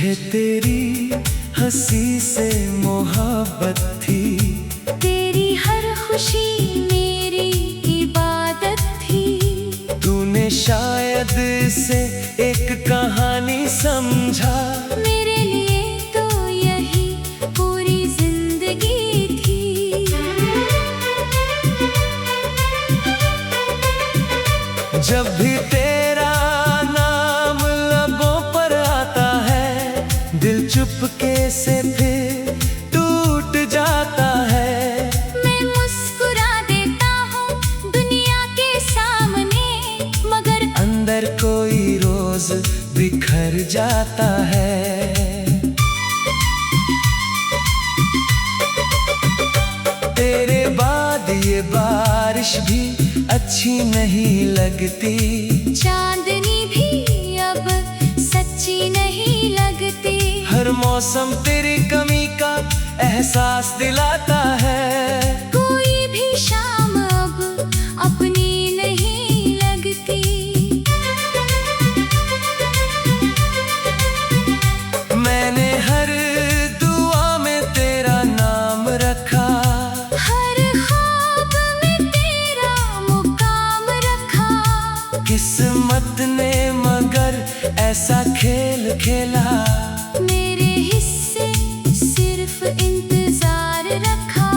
मुझे तेरी हंसी से मोहब्बत थी, तेरी हर खुशी मेरी इबादत थी। तूने शायद इसे एक कहानी समझा, मेरे लिए तो यही पूरी जिंदगी थी। जब भी तेरा नाम लबों पर आता है, दिल चुपके से फिर टूट जाता है। मैं मुस्कुरा देता हूँ दुनिया के सामने, मगर अंदर कोई रोज बिखर जाता है। तेरे बाद ये बारिश भी अच्छी नहीं लगती, चांदनी भी अब सच्ची नहीं लगती। हर मौसम तेरी कमी का एहसास दिलाता है। कोई भी शाम अब अपनी नहीं लगती। मैंने हर दुआ में तेरा नाम रखा, हर ख्वाब में तेरा मुकाम रखा। किस्मत ने मगर ऐसा खेल खेला, मेरे हिस्से सिर्फ इंतजार रखा।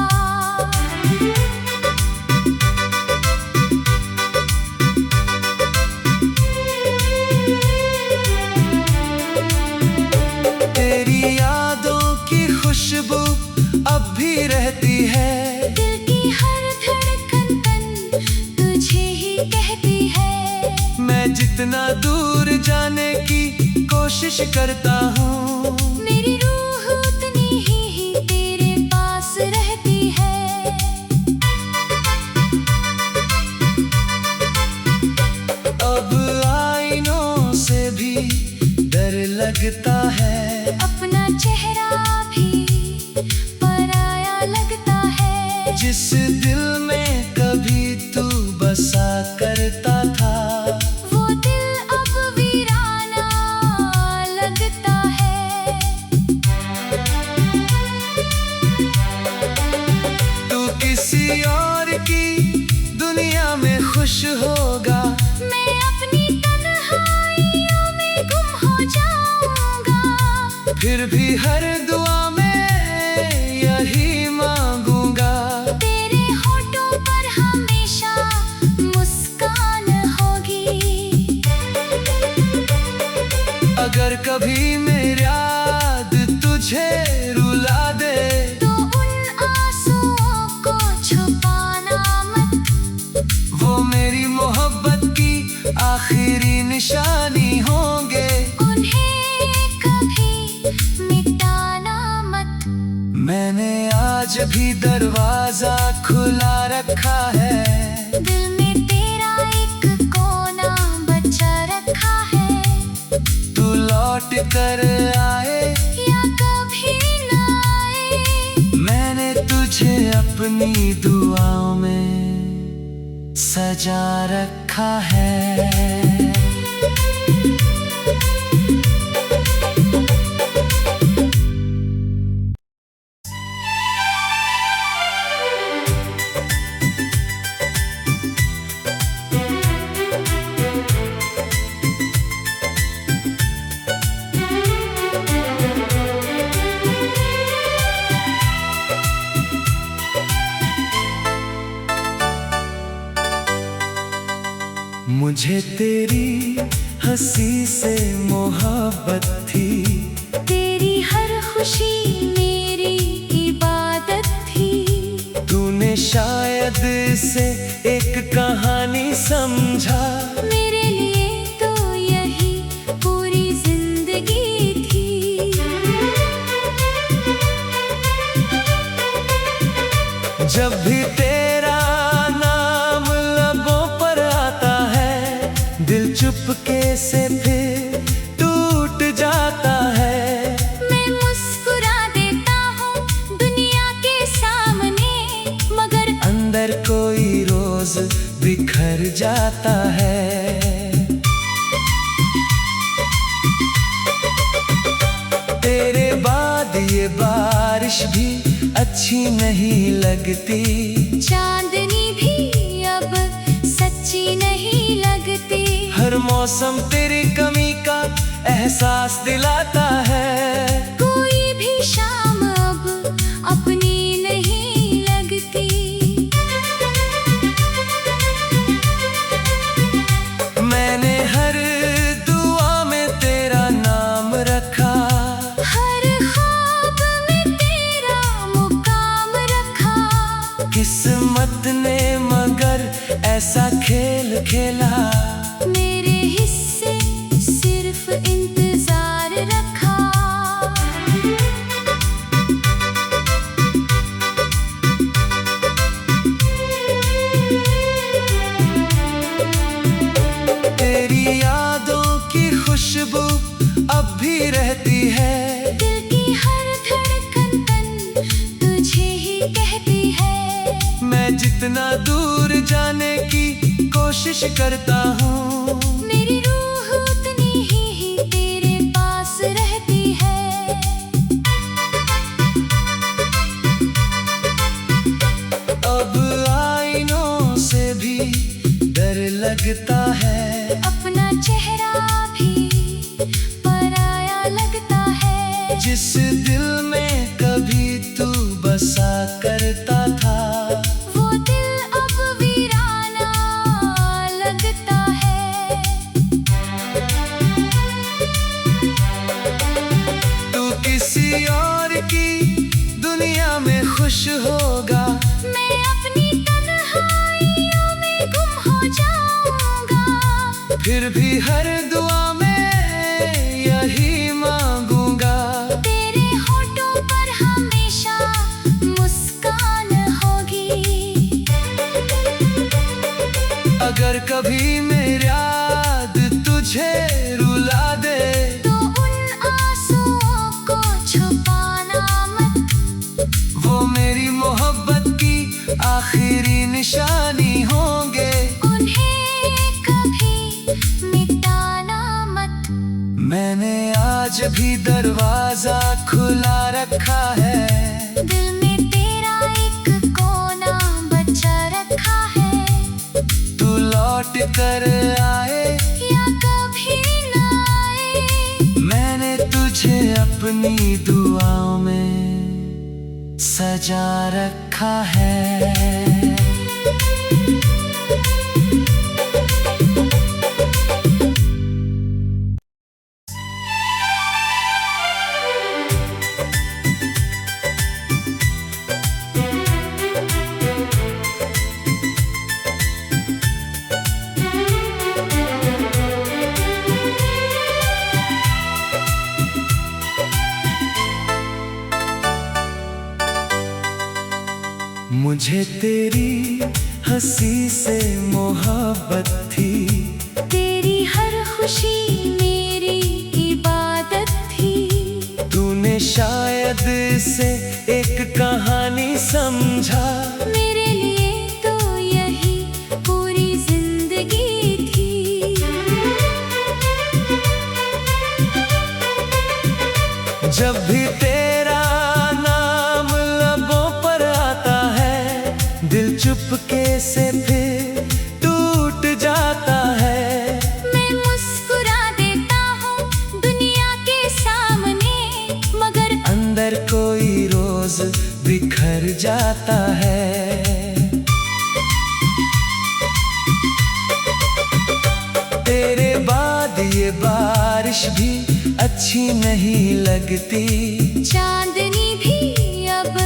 तेरी यादों की खुशबू अब भी रहती है। दिल की हर धड़कन तुझे ही कहती है। मैं जितना दूर जाने की कोशिश करता हूँ, मेरी रूह उतनी ही तेरे पास रहती है। अब आईनों से भी डर लगता है। अपना चेहरा भी पराया लगता है। जिस दिल में कभी तू बसा करता था, वो दिल अब वीराना लगता है। तू किसी और की दुनिया में खुश होगा, मैं अपनी तन्हाइयों में गुम हो जाऊंगा। फिर भी हर दुआ में यही मांगूंगा। तेरे होठों पर हमेशा मुस्कान होगी। अगर कभी मेरी याद तुझे रुला दे, तो उन आंसुओं को छुपाना मत। वो मेरी मोहब्बत की आखिरी निशानी होंगे। उन्हें कभी मिटाना मत। मैंने आज भी दरवाजा खुला रखा है, दिल में तेरा एक कोना बचा रखा है। तू लौट कर आए या कभी ना आए, मैंने तुझे अपनी दुआओं में सजा रखा है। मुझे तेरी हंसी से मोहब्बत थी, तेरी हर खुशी मेरी इबादत थी। तूने शायद इसे एक कहानी समझा, मेरे लिए तो यही पूरी जिंदगी थी। जब भी तेरा नाम लबों पर आता है, दिल चुपके से फिर टूट जाता है। मैं मुस्कुरा देता हूँ दुनिया के सामने, मगर अंदर कोई रोज बिखर जाता है। बारिश भी अच्छी नहीं लगती। चांदनी भी अब सच्ची नहीं लगती। हर मौसम तेरी कमी का एहसास दिलाता है। कोई भी शाम अब अपनी नहीं लगती। मैंने हर दुआ में तेरा नाम रखा। हर ख्वाब में तेरा मुकाम रखा। किस्मत ने मगर ऐसा खेल खेला। मेरे हिस्से सिर्फ इंतजार रखा। तेरी यादों की खुशबू अब भी रहती है। दिल की हर धड़कन तुझे ही कहती है। मैं जितना दूर जाने की कोशिश करता हूँ, मेरी रूह उतनी ही तेरे पास रहती है। अब आईनों से भी डर लगता है। अपना चेहरा भी पराया लगता है। जिस दिल में कभी तू बसा करता था, वो दिल अब वीराना लगता है। तू किसी और की दुनिया में खुश होगा। मैं अपनी तन्हाइयों में गुम हो जाऊंगा। फिर भी हर दुआ में यही मांगूंगा। तेरे होठों पर हमेशा मुस्कान होगी। अगर कभी मेरी याद तुझे रुला दे, तो उन आंसुओं को छुपाना मत। वो मेरी मोहब्बत की आखिरी निशानी होंगे। उन्हें कभी मिटाना मत। मैंने आज भी दरवाजा खुला रखा है। दिल में तेरा एक कोना बचा रखा है। तू लौट कर आए या कभी ना आए, मैंने तुझे अपनी दुआओं में सजा रखा है। मुझे तेरी हंसी से मोहब्बत थी। तेरी हर खुशी मेरी इबादत थी। तूने शायद इसे एक कहानी समझा। मेरे लिए तो यही पूरी जिंदगी थी। जब भी तेरा नाम लबों पर आता है, दिल चुपके से फिर टूट जाता है। मैं मुस्कुरा देता हूँ दुनिया के सामने, मगर अंदर कोई रोज बिखर जाता है। तेरे बाद ये बारिश भी अच्छी नहीं लगती। चांदनी भी अब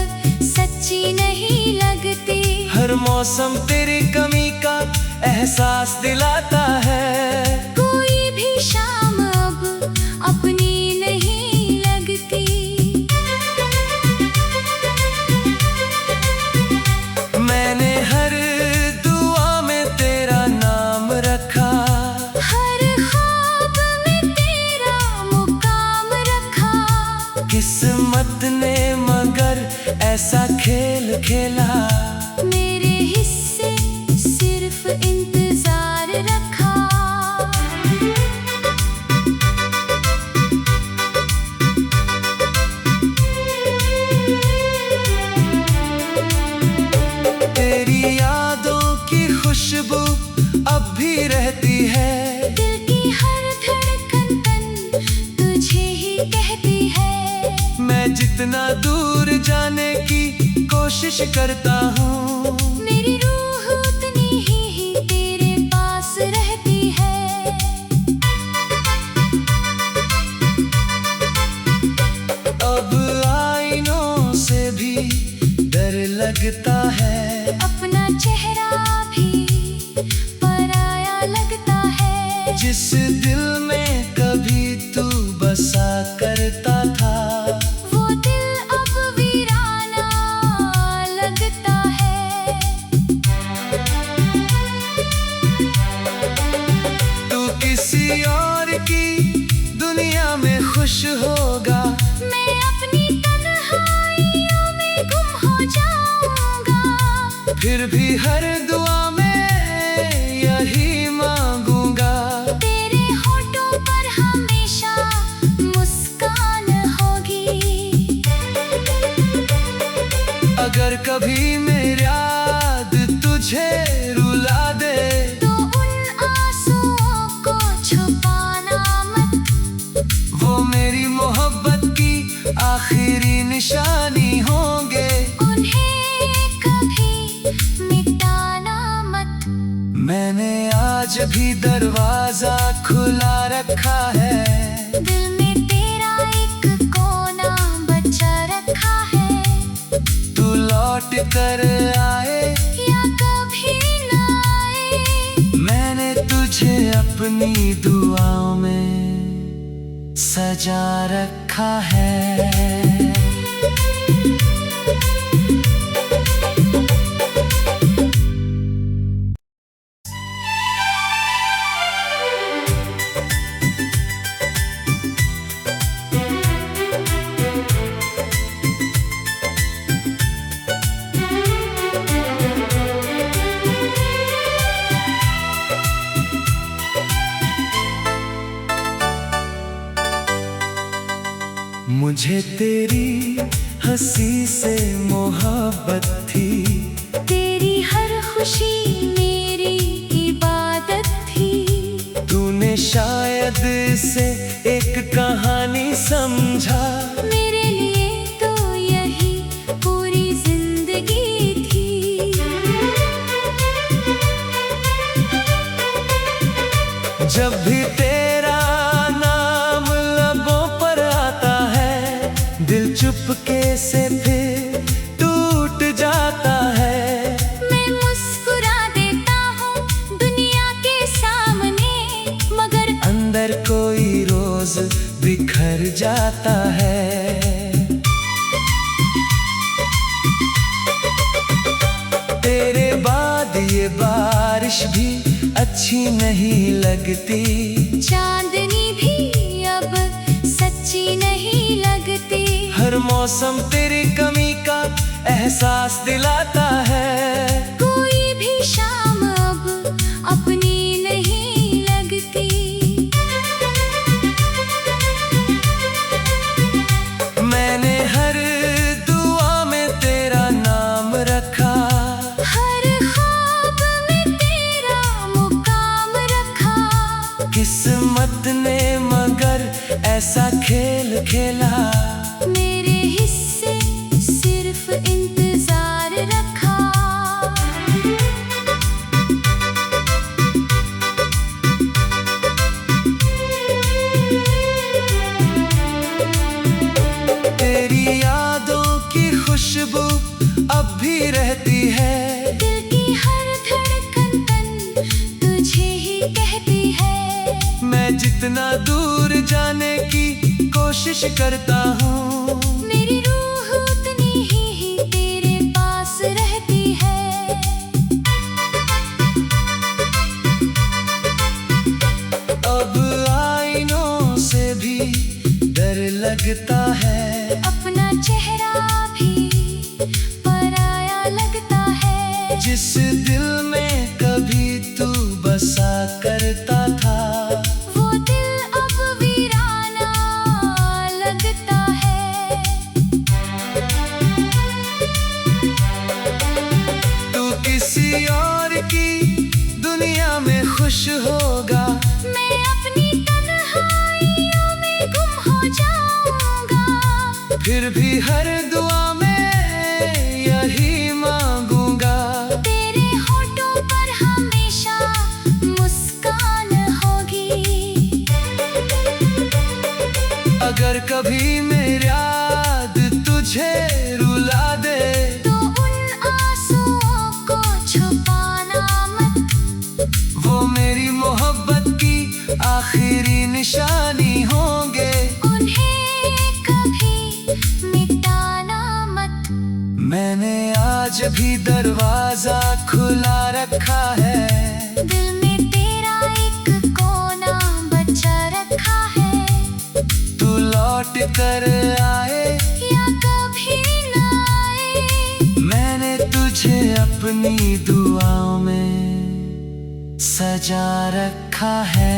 सच्ची नहीं लगती। हर मौसम तेरी कमी का एहसास दिलाता है। कोई भी शाम अब अपनी नहीं लगती। मैंने हर दुआ में तेरा नाम रखा। हर ख्वाब में तेरा मुकाम रखा। किस्मत ने मगर ऐसा खेल खेला। मेरे हिस्से सिर्फ इंतजार रखा। अब भी रहती है। दिल की हर धड़कन तन तुझे ही कहती है। मैं जितना दूर जाने की कोशिश करता हूँ, मेरी रूह उतनी ही तेरे पास रहती है। अब आईनों से भी डर लगता है। अपना चेहरा भी पराया लगता है। जिस दिल में कभी तू बसा करता था, वो दिल अब वीराना लगता है। तू किसी और की दुनिया में खुश होगा। मैं अपनी तन्हाइयों में गुम हो जाऊंगा। फिर भी हर दुआ में यही मांगूंगा। तेरे होठों पर हमेशा मुस्कान होगी। अगर कभी मेरी याद तुझे रुला दे, तो उन आंसुओं को छुपाना मत। वो मेरी मोहब्बत की आखिरी निशानी होंगे। उन्हें कभी मिटाना मत। मैंने आज भी दरवाजा खुला रखा है। दिल में तेरा एक कोना बचा रखा है। तू लौट कर आए या कभी ना आए, मैंने तुझे अपनी दुआओं में सजा रखा है। मुझे तेरी हंसी से मोहब्बत थी। तेरी हर खुशी मेरी इबादत थी। तूने शायद इसे एक कहानी समझा। मेरे लिए तो यही पूरी जिंदगी थी। जब भी तेरा नाम लबों पर आता है, दिल चुपके से फिर टूट जाता है। मैं मुस्कुरा देता हूँ दुनिया के सामने, मगर अंदर कोई रोज बिखर जाता है। तेरे बाद ये बारिश भी अच्छी नहीं लगती। चांदनी भी अब सच्ची नहीं लगती। हर मौसम तेरी कमी का एहसास दिलाता है। कोई भी शाम अब अपनी नहीं लगती। मैंने हर दुआ में तेरा नाम रखा। हर ख्वाब में तेरा मुकाम रखा। किस्मत ने मगर ऐसा खेल खेला। मेरे हिस्से सिर्फ इंतजार रखा। तेरी यादों की खुशबू अब भी रहती है। दिल की हर धड़कन तन तुझे ही कहती है। मैं जितना दूर जाने की कोशिश करता हूँ, मेरी रूह उतनी ही तेरे पास रहती है। अब आईनों से भी डर लगता है। अपना चेहरा भी पराया लगता है। जिस दिल में कभी तू बसा करता था, वो दिल अब वीराना लगता है। तू किसी और की दुनिया में खुश होगा। मैं अपनी तन्हाइयों में गुम हो जाऊंगा, फिर भी हर दुआ में यही मांगूंगा। तेरे होठों पर हमेशा मुस्कान होगी। अगर कभी मेरी याद तुझे रुला दे, तो उन आंसुओं को छुपाना मत, वो मेरी मोहब्बत की आखिरी निशानी होंगे। उन्हें कभी मिटाना मत। मैंने आज भी दरवाजा खुला रखा है, दिल में तेरा एक कोना बचा रखा है। तू लौट कर आए या कभी न आए, मैंने तुझे अपनी दुआओं में सजा रखा है।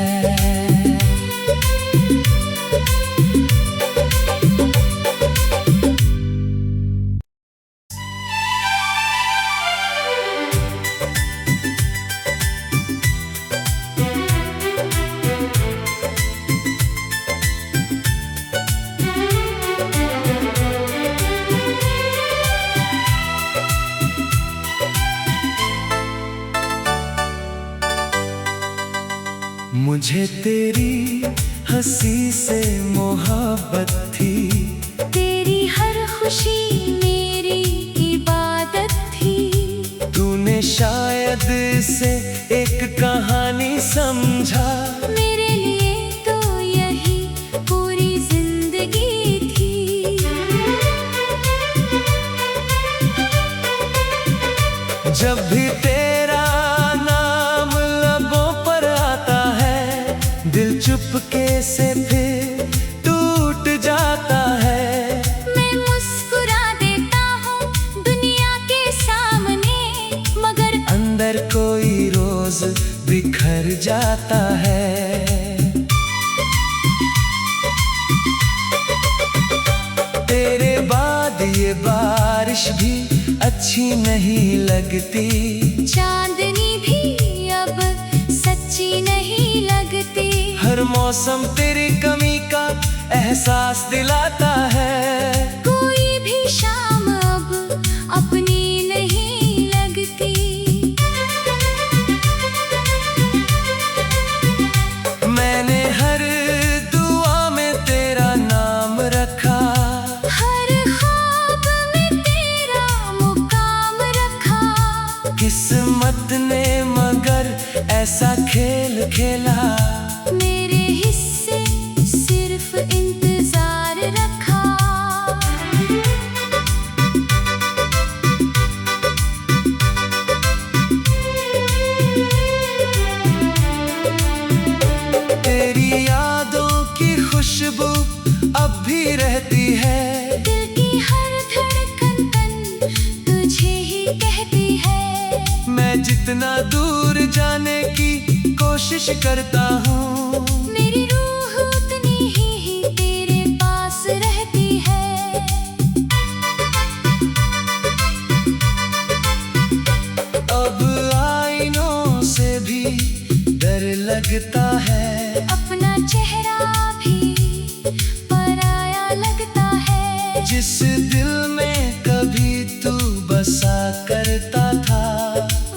मुझे तेरी हंसी से मोहब्बत थी, तेरी हर खुशी मेरी इबादत थी। तूने शायद इसे एक कहानी समझा, मेरे लिए तो यही पूरी जिंदगी थी। जब भी तेरा नाम लबों पर आता है, दिल चुपके से फिर टूट जाता है। मैं मुस्कुरा देता हूँ दुनिया के सामने, मगर अंदर कोई रोज बिखर जाता है। तेरे बाद ये बारिश भी अच्छी नहीं लगती, चांदनी भी अब सच्ची नहीं लगती। हर मौसम तेरी कमी का एहसास दिलाता है। कोई भी शाम अब अपनी नहीं लगती। मैंने हर दुआ में तेरा नाम रखा, हर ख्वाब में तेरा मुकाम रखा। किस्मत ने मगर ऐसा खेल खेला, मेरे हिस्से सिर्फ इंतजार रखा। तेरी यादों की खुशबू अब भी रहती है, दिल की हर धड़कन तुझे ही कहती है। मैं जितना दूर जाने की कोशिश करता हूँ, मेरी रूह उतनी ही तेरे पास रहती है। अब आईनों से भी डर लगता है, अपना चेहरा भी पराया लगता है। जिस दिल में कभी तू बसा करता था,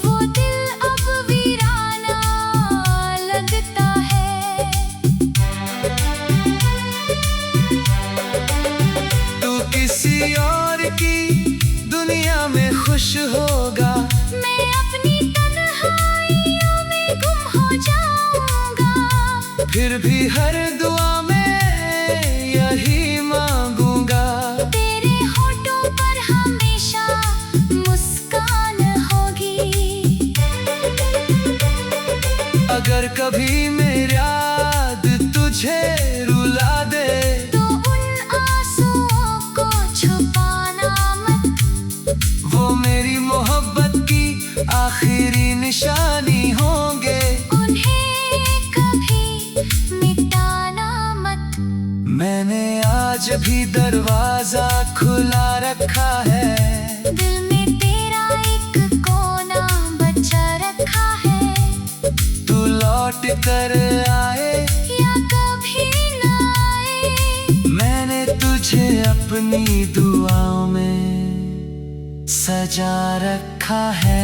वो दिल अब वीराना लगता है। तू किसी और की दुनिया में खुश होगा। मैं अपनी तन्हाइयों में गुम हो जाऊंगा, फिर भी हर दुआ में यही मांगूंगा। तेरे होठों पर हमेशा मुस्कान होगी। अगर कभी मेरी याद तुझे रुला दे, तो उन आंसुओं को छुपाना मत, वो मेरी मोहब्बत की आखिरी निशानी होंगे। उन्हें कभी मिटाना मत। मैंने आज भी दरवाजा खुला रखा है, दिल में तेरा एक कोना बचा रखा है। लौट कर आए या कभी न आए, मैंने तुझे अपनी दुआओं में सजा रखा है।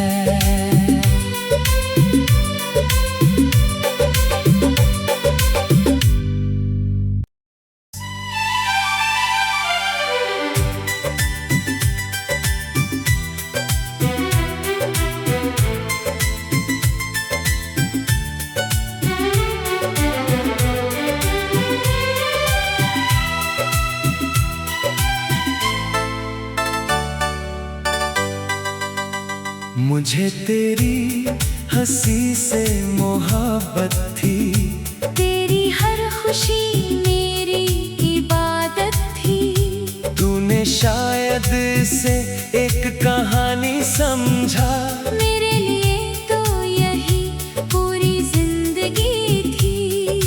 मुझे तेरी हंसी से मोहब्बत थी, तेरी हर खुशी मेरी इबादत थी। तूने शायद इसे एक कहानी समझा, मेरे लिए तो यही पूरी जिंदगी थी।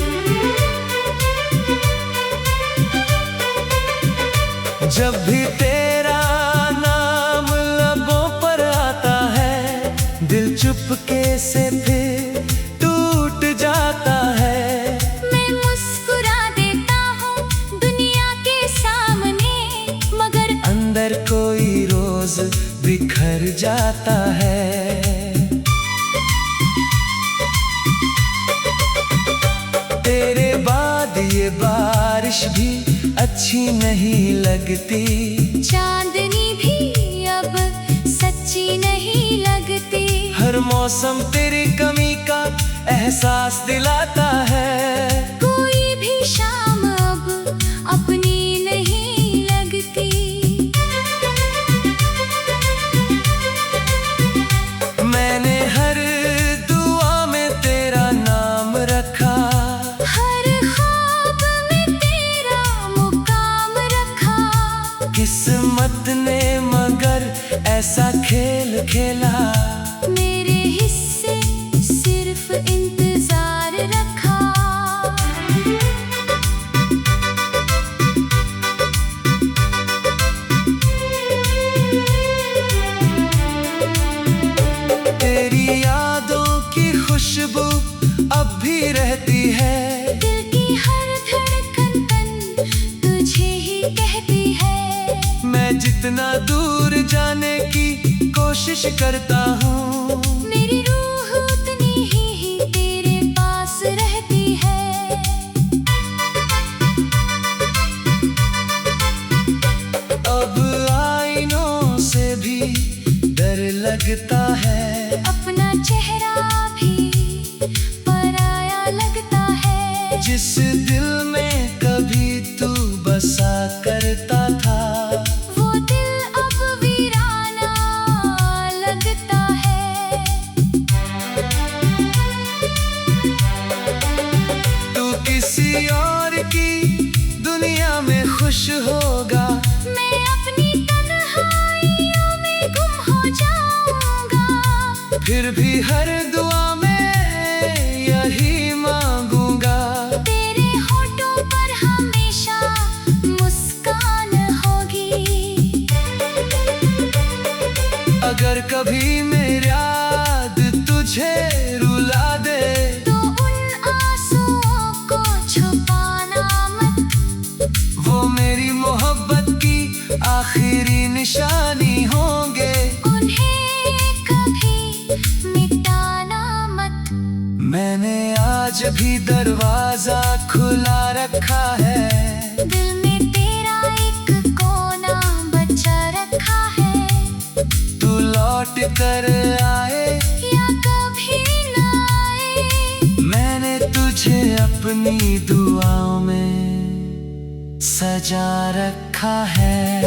जब भी तेरा नाम लबों पर आता है, दिल चुपके से फिर टूट जाता है। मैं मुस्कुरा देता हूँ दुनिया के सामने, मगर अंदर कोई रोज बिखर जाता है। तेरे बाद ये बारिश भी अच्छी नहीं लगती, चांदनी भी अब सच्ची नहीं लगती। हर मौसम तेरी कमी का एहसास दिलाता है। कोई भी शाम अब अपनी नहीं लगती। मैंने हर दुआ में तेरा नाम रखा, हर ख्वाब में तेरा मुकाम रखा। किस्मत ने मगर ऐसा खेल खेला, मेरे हिस्से सिर्फ इंतजार रखा। तेरी यादों की खुशबू अब भी रहती है, दिल की हर धड़कन कन तुझे ही कहती है। मैं जितना दूर जाने की कोशिश करता हूँ, मेरी रूह उतनी ही तेरे पास रहती है। अब आईनों से भी डर लगता है, अपना चेहरा भी पराया लगता है। जिस दिल में कभी तू बसा करता था, वो दिल अब वीराना लगता है। तू किसी और की दुनिया में खुश होगा, मैं अपनी तन्हाइयों में गुम हो जाऊंगा। फिर भी हर दुआ में यही मांगूंगा, तेरे होठों पर हमेशा मुस्कान होगी। अगर कभी मेरी याद तुझे रुला दे, तो उन आंसुओं को छुपाना मत। वो मेरी मोहब्बत की आखिरी निशानी होंगे, उन्हें कभी मिटाना मत। मैंने आज भी दरवाजा खुला रखा है, दिल में तेरा एक कोना बचा रखा है। तू लौट कर आए या कभी न आए, मैंने तुझे अपनी दुआओं में सजा रखा है।